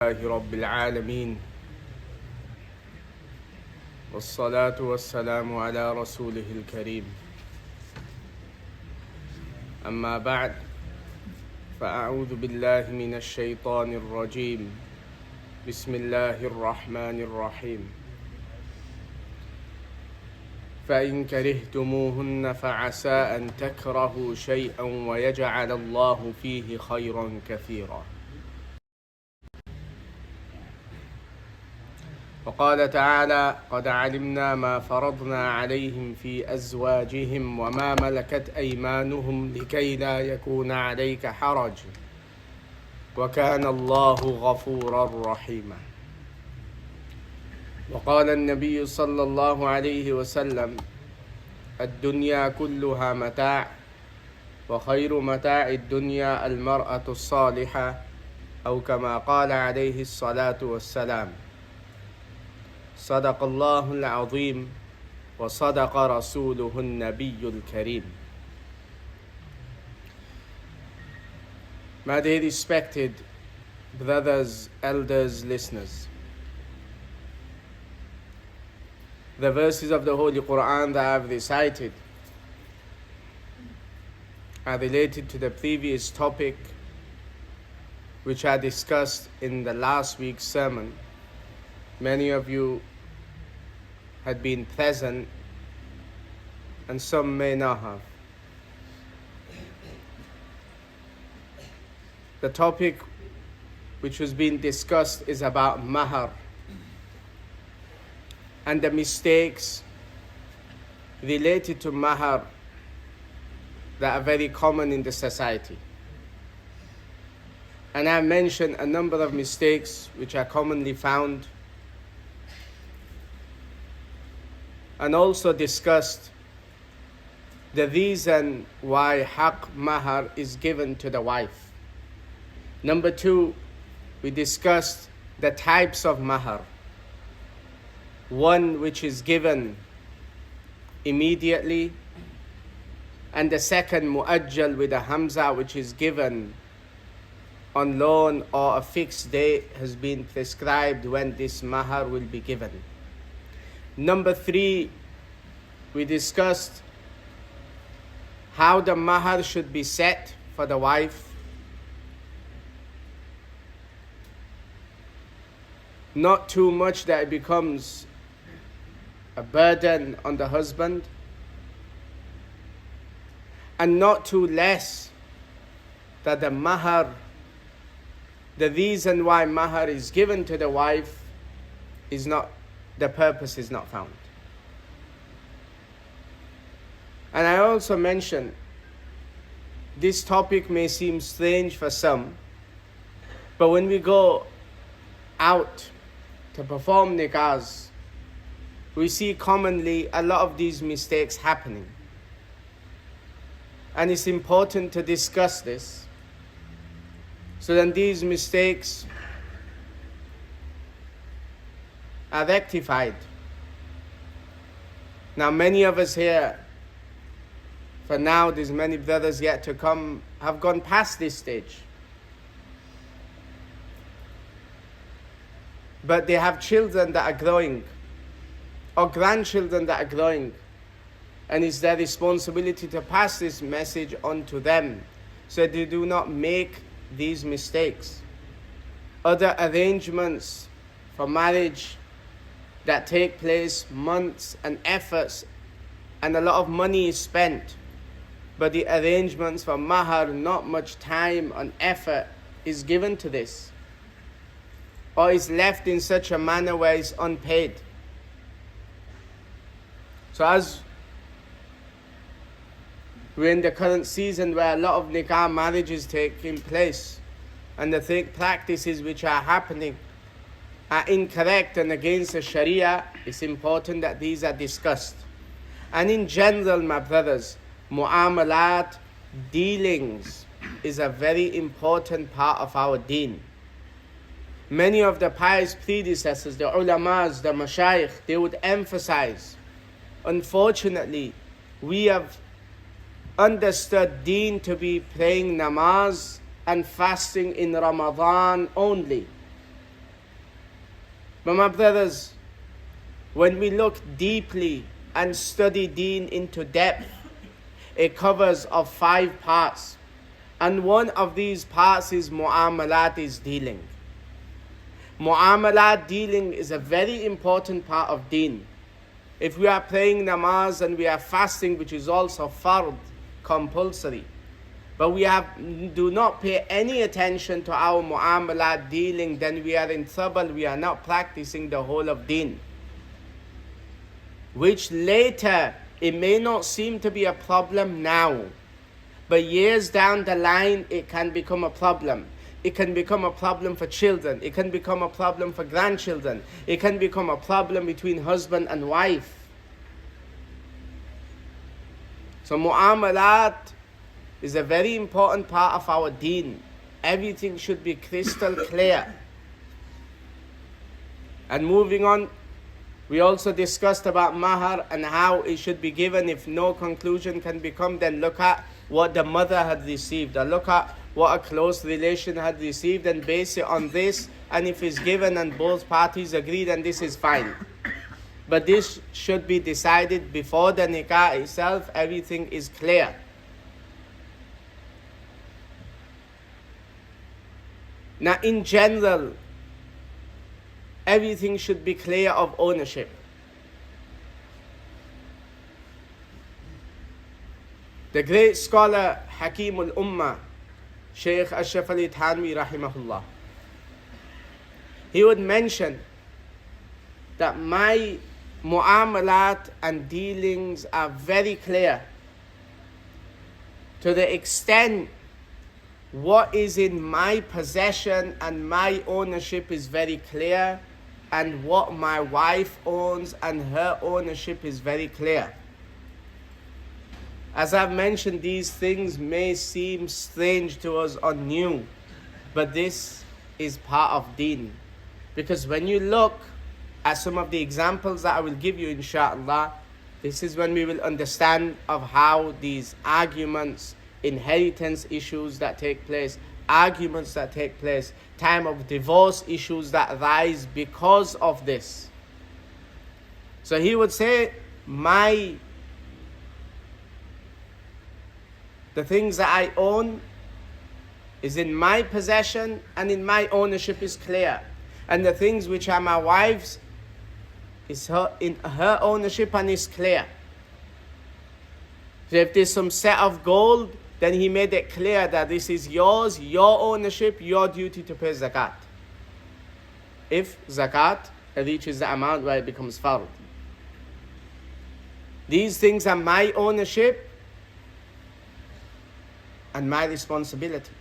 لله رب العالمين والصلاة والسلام على رسوله الكريم أما بعد فأعوذ بالله من الشيطان الرجيم بسم الله الرحمن الرحيم فإن كرهتموهن فعسى أن تكرهوا شيئا ويجعل الله فيه خيرا كثيرا وقال تعالى قد علمنا ما فرضنا عليهم في أزواجهم وما ملكت أيمانهم لكي لا يكون عليك حرج وكان الله غفورا رحيما وقال النبي صلى الله عليه وسلم الدنيا كلها متاع وخير متاع الدنيا المرأة الصالحة أو كما قال عليه الصلاة والسلام صدق الله العظيم وصدق رسوله النبي الكريم. My dear respected brothers, elders, listeners, the verses of the Holy Quran that I have recited are related to the previous topic which I discussed in the last week's sermon. Many of you had been present and some may not have. The topic which was being discussed is about mahar and the mistakes related to mahar that are very common in the society. And I mentioned a number of mistakes which are commonly found, and also discussed the reason why haq mahar is given to the wife. Number two, we discussed the types of mahar. One which is given immediately, and the second muajjal with a hamza, which is given on loan or a fixed date has been prescribed when this mahar will be given. Number three, we discussed how the mahar should be set for the wife. Not too much that it becomes a burden on the husband, and not too less that the mahar, the reason why mahar is given to the wife is not, the purpose is not found. And I also mentioned this topic may seem strange for some, but when we go out to perform nikahs, we see commonly a lot of these mistakes happening. And it's important to discuss this so that these mistakes are rectified. Now, many of us here, for now, there's many brothers yet to come, have gone past this stage. But they have children that are growing, or grandchildren that are growing, and it's their responsibility to pass this message on to them so they do not make these mistakes. Other arrangements for marriage that take place, months and efforts, and a lot of money is spent, but the arrangements for mahar, not much time and effort is given to this, or is left in such a manner where it's unpaid. So as we're in the current season where a lot of nikah marriages taking place, and the practices which are happening are incorrect and against the Sharia, it's important that these are discussed. And in general, my brothers, mu'amalat, dealings, is a very important part of our deen. Many of the pious predecessors, the ulamas, the mashayikh, they would emphasize. Unfortunately, we have understood deen to be praying namaz and fasting in Ramadan only. But my brothers, when we look deeply and study deen into depth, it covers of 5 parts. And one of these parts is mu'amalat, is dealing. Mu'amalat, dealing, is a very important part of deen. If we are praying namaz and we are fasting, which is also fard, compulsory, but we do not pay any attention to our mu'amalat, dealing, then we are in trouble. We are not practicing the whole of deen. Which later, it may not seem to be a problem now, but years down the line, it can become a problem. It can become a problem for children. It can become a problem for grandchildren. It can become a problem between husband and wife. So mu'amalat is a very important part of our deen. Everything should be crystal clear. And moving on, we also discussed about mahar and how it should be given. If no conclusion can become, then look at what the mother had received, or look at what a close relation had received, and base it on this. And if it's given and both parties agree, then this is fine. But this should be decided before the nikah itself. Everything is clear. Now, in general, everything should be clear of ownership. The great scholar Hakim al-Ummah, Shaykh Ashraf Ali Thanwi rahimahullah, he would mention that my mu'amalat and dealings are very clear, to the extent what is in my possession and my ownership is very clear, and what my wife owns and her ownership is very clear. As I've mentioned, these things may seem strange to us or new, but this is part of deen. Because when you look at some of the examples that I will give you, inshaAllah, this is when we will understand of how these arguments, inheritance issues that take place, arguments that take place, time of divorce issues that arise because of this. So he would say, the things that I own is in my possession and in my ownership is clear. And the things which are my wife's is in her ownership and is clear. So if there's some set of gold, then he made it clear that this is yours, your ownership, your duty to pay zakat. If zakat reaches the amount where it becomes fard. These things are my ownership and my responsibility.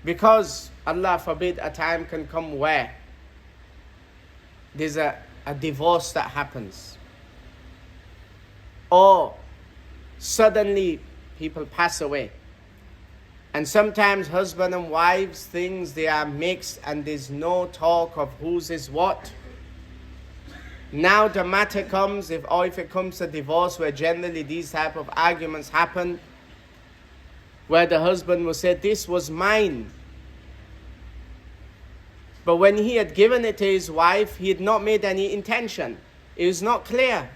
Because, Allah forbid, a time can come where there's a divorce that happens. Or suddenly people pass away. And sometimes husband and wives, things, they are mixed and there's no talk of whose is what. Now the matter comes, if it comes to divorce, where generally these type of arguments happen, where the husband will say, this was mine. But when he had given it to his wife, he had not made any intention. It was not clear.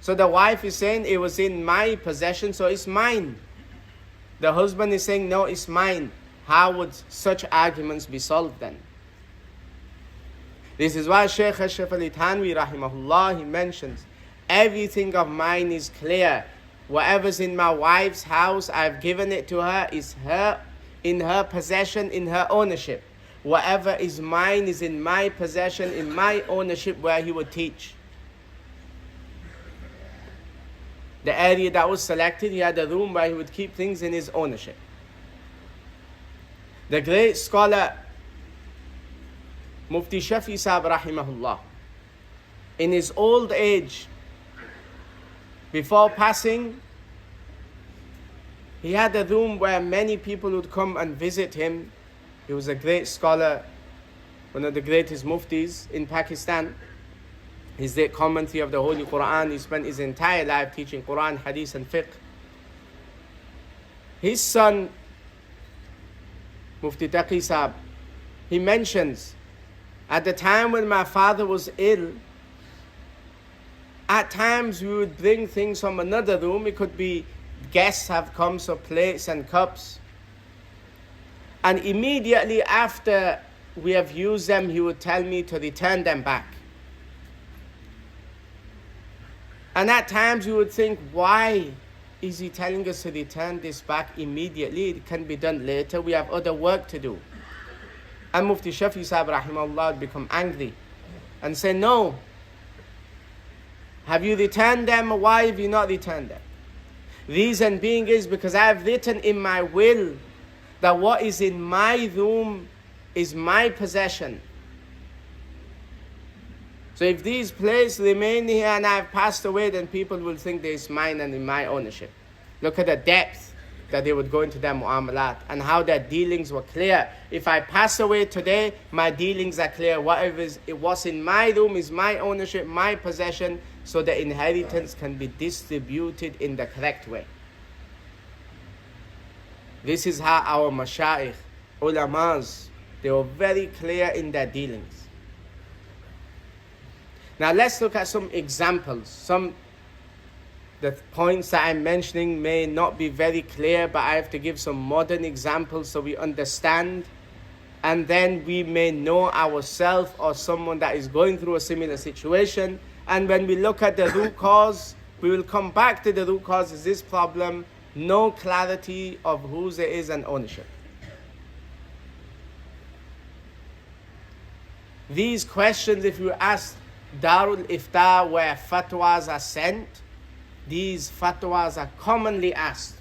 So the wife is saying, it was in my possession, so it's mine. The husband is saying, no, it's mine. How would such arguments be solved then? This is why Shaykh Ashraf Ali Thanwi rahimahullah, he mentions, everything of mine is clear. Whatever's in my wife's house, I've given it to her, is her, in her possession, in her ownership. Whatever is mine is in my possession, in my ownership, where he would teach. The area that was selected, he had a room where he would keep things in his ownership. The great scholar Mufti Shafi Sahib rahimahullah, in his old age, before passing, he had a room where many people would come and visit him. He was a great scholar, one of the greatest muftis in Pakistan. He's the commentary of the Holy Quran. He spent his entire life teaching Quran, Hadith and Fiqh. His son, Mufti Taqi Sahib, he mentions At the time when my father was ill, at times we would bring things from another room. It could be guests have come, so plates and cups. And immediately after we have used them, he would tell me to return them back. And at times we would think, why is he telling us to return this back immediately? It can be done later. We have other work to do. And Mufti Shafi Sahib rahimahullah would become angry and say, no. Have you returned them, or why have you not returned them? Reason being is because I have written in my will that what is in my room is my possession. So if these plates remain here and I have passed away, then people will think that it's mine and in my ownership. Look at the depth that they would go into their mu'amalat and how their dealings were clear. If I pass away today, my dealings are clear. What's in my room is my ownership, my possession, so the inheritance can be distributed in the correct way. This is how our mashayikh, ulamas, they were very clear in their dealings. Now let's look at some examples. The points that I'm mentioning may not be very clear, but I have to give some modern examples so we understand. And then we may know ourselves or someone that is going through a similar situation. And when we look at the root cause, we will come back to the root cause. Is this problem? No clarity of whose it is and ownership. These questions, if you ask Darul Iftar where fatwas are sent, these fatwas are commonly asked.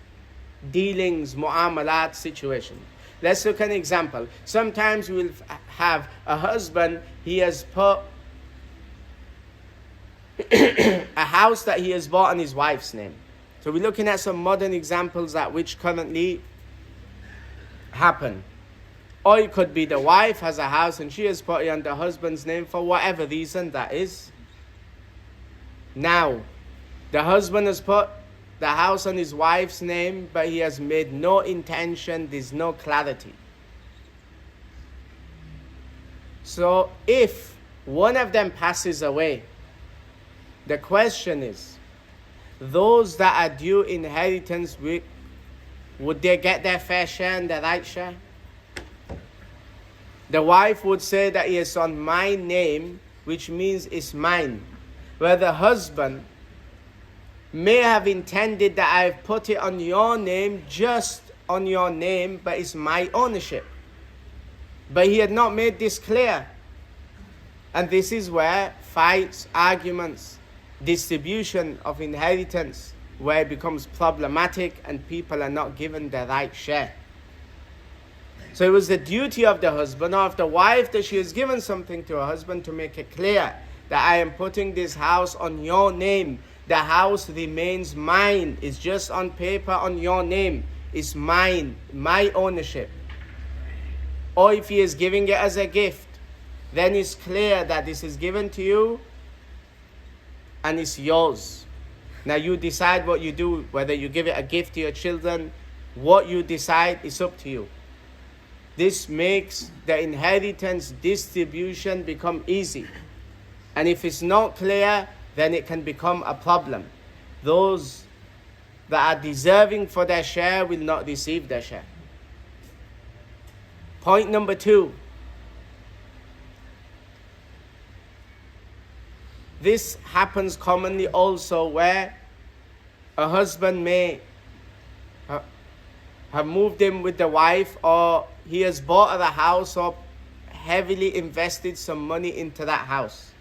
Dealings, mu'amalat, situation. Let's look at an example. Sometimes we'll have a husband, he has put a house that he has bought on his wife's name. So we're looking at some modern examples that which currently happen. Or it could be the wife has a house and she has put it on the husband's name for whatever reason that is. Now, the husband has put the house on his wife's name, but he has made no intention, there's no clarity. So if one of them passes away, the question is, those that are due inheritance, would they get their fair share and the right share? The wife would say that it is on my name, which means it's mine. Where the husband may have intended that I've put it on your name, just on your name, but it's my ownership. But he had not made this clear. And this is where fights, arguments, distribution of inheritance, where it becomes problematic and people are not given the right share. So it was the duty of the husband or of the wife that she has given something to her husband to make it clear that I am putting this house on your name. The house remains mine. It's just on paper on your name. It's mine, my ownership. Or if he is giving it as a gift, then it's clear that this is given to you and it's yours. Now you decide what you do, whether you give it a gift to your children, what you decide is up to you. This makes the inheritance distribution become easy. And if it's not clear, then it can become a problem. Those that are deserving for their share will not receive their share. Point number 2. This happens commonly also where a husband may have moved in with the wife, or he has bought a house or heavily invested some money into that house.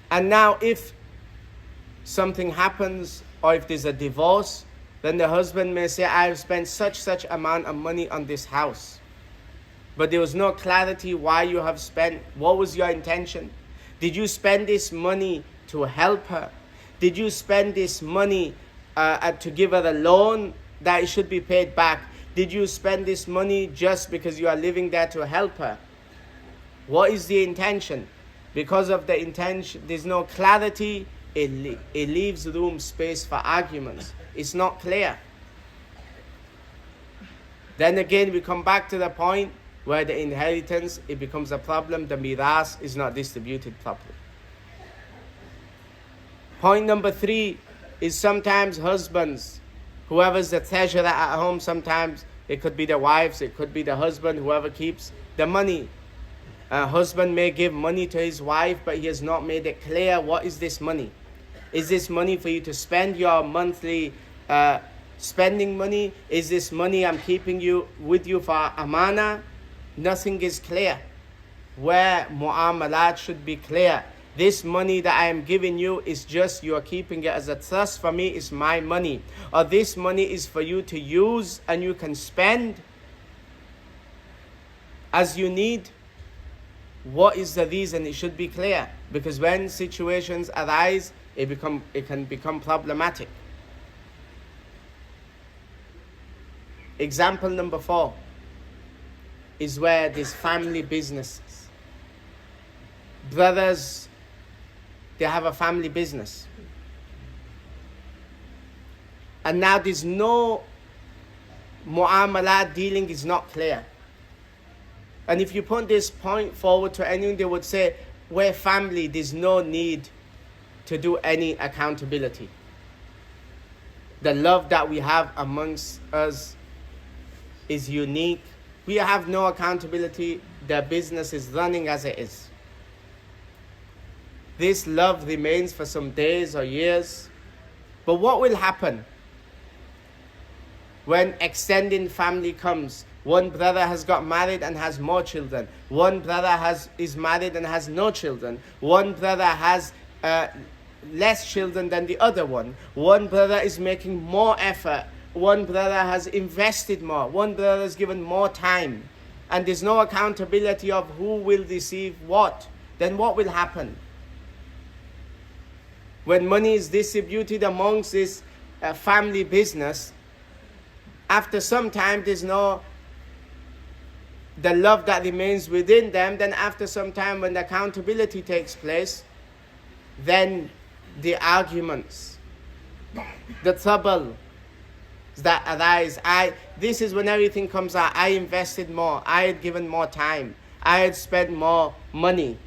And now if something happens or if there's a divorce, then the husband may say, I've spent such amount of money on this house. But there was no clarity why you have spent. What was your intention? Did you spend this money to help her? Did you spend this money to give her a loan that it should be paid back? Did you spend this money just because you are living there to help her? What is the intention? Because of the intention, there's no clarity, it leaves room, space for arguments. It's not clear. Then again, we come back to the point, where the inheritance, it becomes a problem, the miras is not distributed properly. Point number 3 is sometimes husbands, whoever's the treasurer at home, sometimes it could be the wives, it could be the husband, whoever keeps the money. A husband may give money to his wife, but he has not made it clear, what is this money? Is this money for you to spend your monthly spending money? Is this money I'm keeping you with you for amana? Nothing is clear. Where mu'amalat should be clear. This money that I am giving you is just you are keeping it as a trust for me, it's my money. Or this money is for you to use and you can spend as you need. What is the reason? It should be clear. Because when situations arise, it can become problematic. Example number 4 is where there's family businesses. Brothers, they have a family business. And now there's no mu'amalat, dealing is not clear. And if you put this point forward to anyone, they would say, we're family, there's no need to do any accountability. The love that we have amongst us is unique. We have no accountability. The business is running as it is. This love remains for some days or years. But what will happen when extending family comes? One brother has got married and has more children. One brother is married and has no children. One brother has less children than the other one. One brother is making more effort. One brother has invested more. One brother has given more time. And there's no accountability of who will receive what. Then what will happen? When money is distributed amongst this family business, after some time there's no the love that remains within them. Then after some time, when the accountability takes place, then the arguments, the trouble that arise. This is when everything comes out. I invested more. I had given more time. I had spent more money.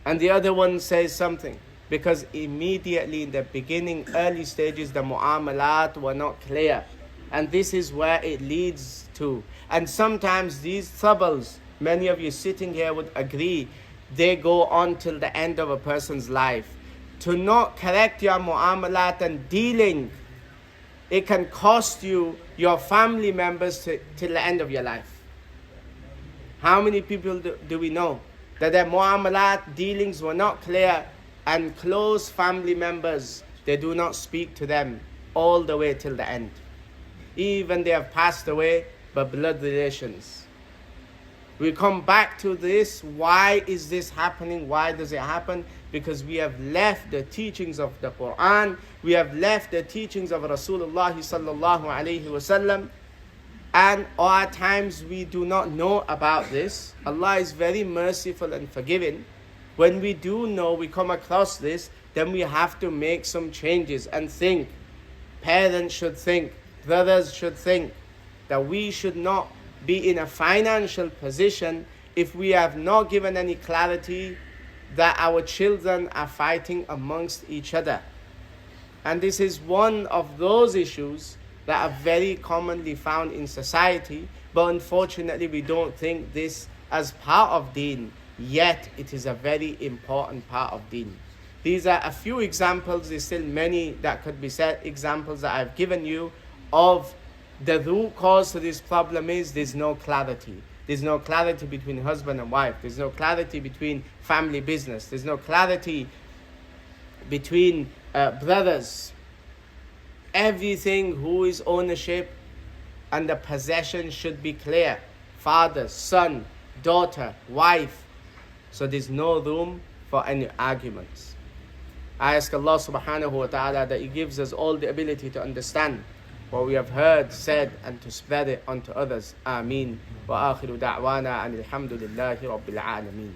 And the other one says something. Because immediately in the beginning, early stages, the mu'amalat were not clear. And this is where it leads to. And sometimes these troubles, many of you sitting here would agree, they go on till the end of a person's life. To not correct your mu'amalat and dealing, it can cost you your family members till the end of your life. How many people do we know that their mu'amalat dealings were not clear, and close family members, they do not speak to them all the way till the end? Even they have passed away, but blood relations. We come back to this. Why is this happening? Why does it happen? Because we have left the teachings of the Quran. We have left the teachings of Rasulullah sallallahu alaihi wasallam. And at times we do not know about this. Allah is very merciful and forgiving. When we do know, we come across this, then we have to make some changes and think. Parents should think. Brothers should think that we should not be in a financial position if we have not given any clarity that our children are fighting amongst each other. And this is one of those issues that are very commonly found in society, but unfortunately we don't think this as part of deen, yet it is a very important part of deen. These are a few examples. There's still many that could be said, examples that I've given you of the root cause to this problem is there's no clarity. There's no clarity between husband and wife. There's no clarity between family business. There's no clarity between brothers. Everything, who is ownership and the possession should be clear. Father, son, daughter, wife. So there's no room for any arguments. I ask Allah subhanahu wa ta'ala that He gives us all the ability to understand what we have heard, said, and to spread it onto others. Ameen. Wa akhiru da'wana anil hamdulillahi rabbil alameen.